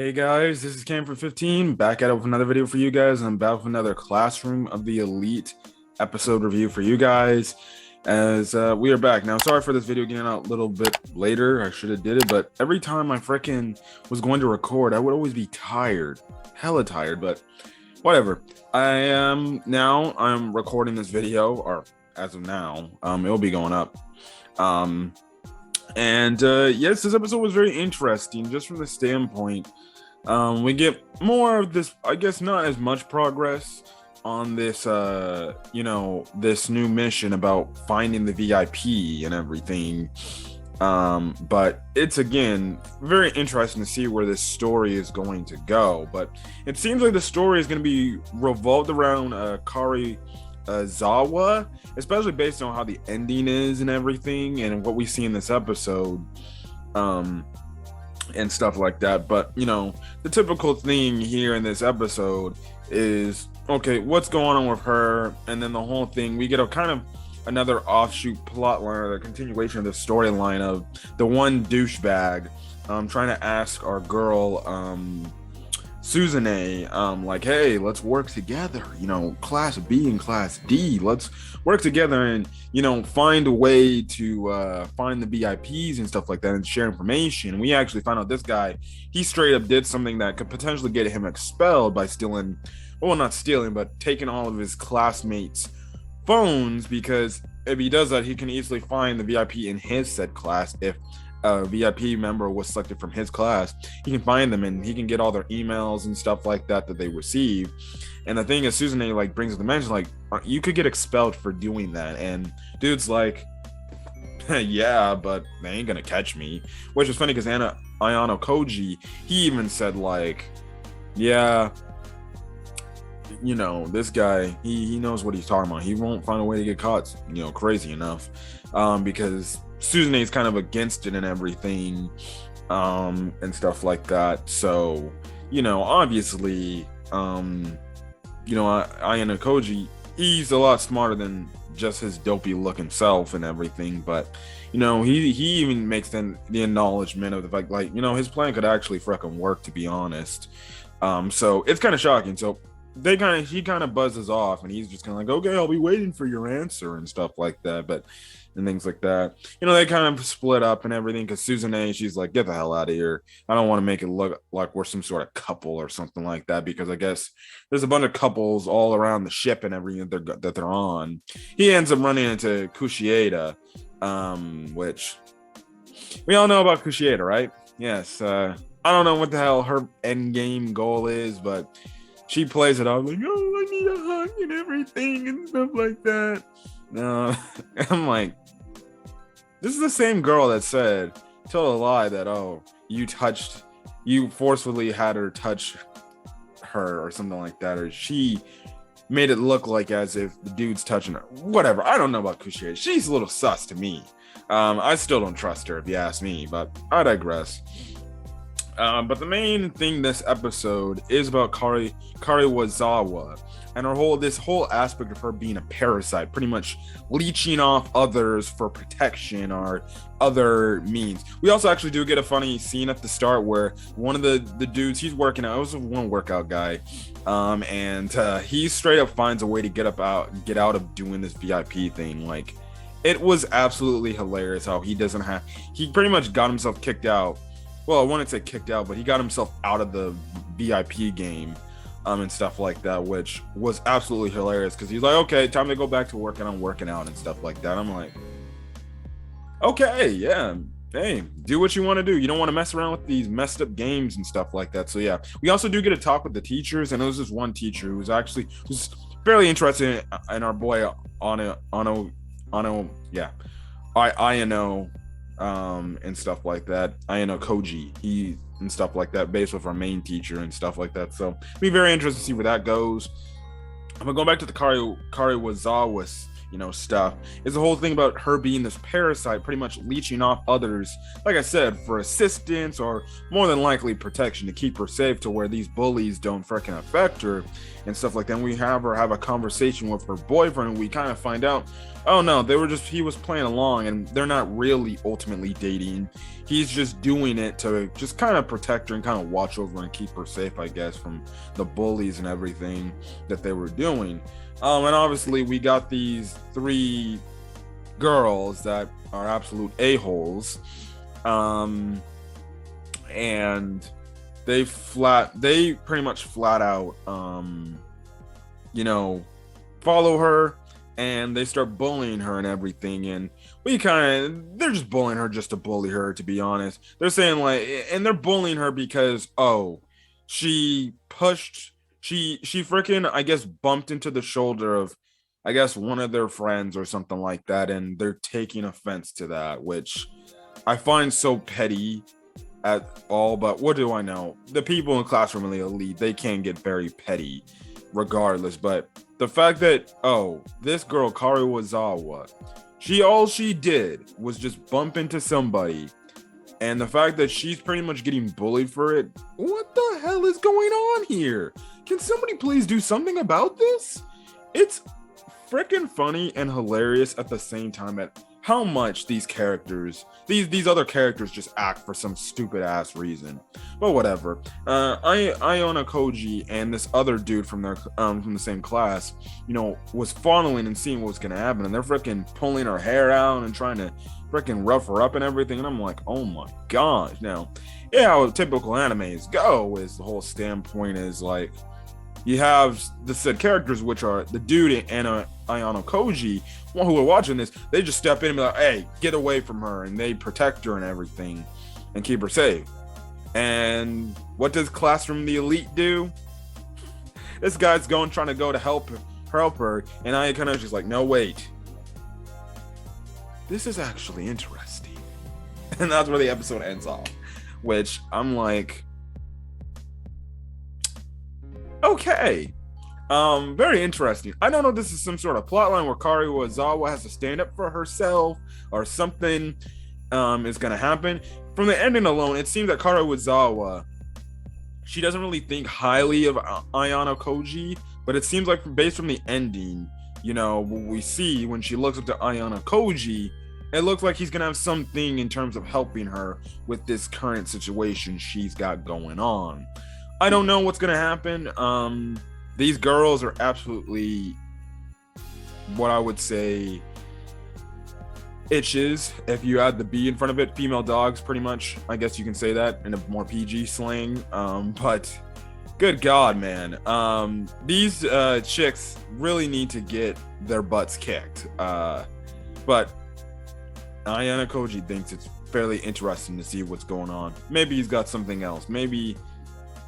Hey guys, this is Cam for 15, back at it with another video for you guys. I'm back with another Classroom of the Elite episode review for you guys. As we are back now. Sorry for this video getting out a little bit later. I should have did it, but every time I freaking was going to record, I would always be tired, hella tired. But whatever. I'm recording this video, or as of now, it'll be going up. Yes, this episode was very interesting just from the standpoint. We get more of this, I guess not as much progress on this, this new mission about finding the VIP and everything. But it's, again, very interesting to see where this story is going to go. But it seems like the story is going to be revolved around Karuizawa, especially based on how the ending is and everything and what we see in this episode, and stuff like that. But the typical thing here in this episode is, okay, what's going on with her? And then the whole thing, we get a kind of another offshoot plot line, or the continuation of the storyline of the one douchebag trying to ask our girl Suzune, like, hey, let's work together, class B and class D, let's work together and, find a way to find the VIPs and stuff like that and share information. And we actually found out this guy, he straight up did something that could potentially get him expelled by stealing, well, not stealing, but taking all of his classmates' phones, because if he does that, he can easily find the VIP in his said class. If a VIP member was selected from his class, he can find them and he can get all their emails and stuff like that they receive. And the thing is, Suzune like brings up the mention, like, you could get expelled for doing that. And dude's like, yeah, but they ain't gonna catch me. Which is funny because Ayano Koji, he even said, like, yeah, this guy, he knows what he's talking about. He won't find a way to get caught, crazy enough, because Suzune is kind of against it and everything, and stuff like that. So, obviously, Ayano Koji, he's a lot smarter than just his dopey looking self and everything. But, he even makes the acknowledgement of the fact, like, his plan could actually freaking work, to be honest. So it's kind of shocking. So he kind of buzzes off and he's just kind of like, okay, I'll be waiting for your answer and stuff like that. But and things like that, they kind of split up and everything, because Suzune, she's like, get the hell out of here. I don't want to make it look like we're some sort of couple or something like that, because I guess there's a bunch of couples all around the ship and everything that they're on. He ends up running into Kushieda, which we all know about Kushieda, right? Yes. I don't know what the hell her end game goal is, but she plays it out like, oh, I need a hug and everything and stuff like that. No, I'm like, this is the same girl that said, told a lie that, oh, you forcefully had her touch her or something like that, or she made it look like as if the dude's touching her. Whatever. I don't know about Kushieda. She's a little sus to me. I still don't trust her, if you ask me, but I digress. But the main thing this episode is about Karuizawa and this whole aspect of her being a parasite, pretty much leeching off others for protection or other means. We also actually do get a funny scene at the start where one of the dudes, he's working out. It was one workout guy, and he straight up finds a way to get out of doing this VIP thing. Like, it was absolutely hilarious how he pretty much got himself kicked out. Well, I wouldn't say kicked out, but he got himself out of the VIP game, and stuff like that, which was absolutely hilarious, because he's like, okay, time to go back to work, and I'm working out and stuff like that. I'm like, okay, yeah, hey, do what you want to do. You don't want to mess around with these messed up games and stuff like that. So yeah, we also do get a talk with the teachers, and there was this one teacher who was fairly interested in our boy Ayano, and stuff like that. Ayano Koji, and stuff like that, based with our main teacher and stuff like that. So it'll be very interesting to see where that goes. I'm gonna go back to the Karuizawa stuff. Is the whole thing about her being this parasite, pretty much leeching off others, like I said, for assistance or more than likely protection to keep her safe, to where these bullies don't freaking affect her and stuff like that. And we have her have a conversation with her boyfriend, and we kind of find out, oh no, he was playing along, and they're not really ultimately dating. He's just doing it to just kind of protect her and kind of watch over and keep her safe, I guess, from the bullies and everything that they were doing. And obviously we got these 3 girls that are absolute a-holes. And they pretty much flat out, follow her, and they start bullying her and everything. And they're just bullying her just to bully her, to be honest. They're saying and they're bullying her because, she freaking, I guess, bumped into the shoulder of, I guess, one of their friends or something like that, and they're taking offense to that, which I find so petty at all. But what do I know? The people in Classroom of the Elite, they can get very petty regardless. But the fact that, this girl, Karuizawa, all she did was just bump into somebody, and the fact that she's pretty much getting bullied for it, what the hell is going on here? Can somebody please do something about this? It's freaking funny and hilarious at the same time at how much these other characters just act for some stupid ass reason. But whatever. Iona Koji and this other dude from the same class, was following and seeing what was gonna happen, and they're freaking pulling her hair out and trying to freaking rough her up and everything. And I'm like, oh my gosh. Now, how typical animes go is the whole standpoint is like, you have the said characters, which are the dude and Ayano Koji, who are watching this. They just step in and be like, hey, get away from her, and they protect her and everything and keep her safe. And what does Classroom of the Elite do? This guy's trying to go to help her, and Ayano just like, no, wait, this is actually interesting. And that's where the episode ends off, which I'm like, okay, very interesting. I don't know if this is some sort of plotline where Karuizawa has to stand up for herself or something is going to happen. From the ending alone, it seems that Karuizawa, she doesn't really think highly of Ayano Koji, but it seems like based from the ending, what we see when she looks up to Ayano Koji, it looks like he's going to have something in terms of helping her with this current situation she's got going on. I don't know what's going to happen. These girls are absolutely, what I would say, itches. If you add the B in front of it, female dogs, pretty much. I guess you can say that in a more PG slang. But good God, man. These chicks really need to get their butts kicked. But Ayano Koji thinks it's fairly interesting to see what's going on. Maybe he's got something else. Maybe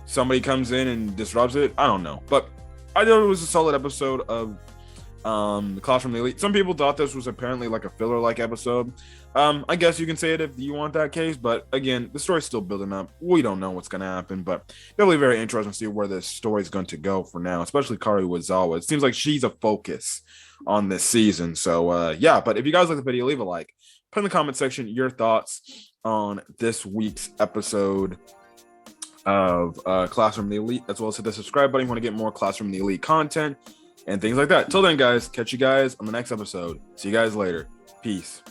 somebody comes in and disrupts it. I don't know. But I thought it was a solid episode of Classroom of the Elite. Some people thought this was apparently like a filler-like episode. I guess you can say it if you want that case. But again, the story's still building up. We don't know what's going to happen. But definitely very interesting to see where this story's going to go for now. Especially Karuizawa. It seems like she's a focus on this season. So yeah. But if you guys like the video, leave a like. Put in the comment section your thoughts on this week's episode of Classroom of the Elite, as well as hit the subscribe button if you want to get more Classroom of the Elite content and things like that. Till then, guys, catch you guys on the next episode. See you guys later. Peace.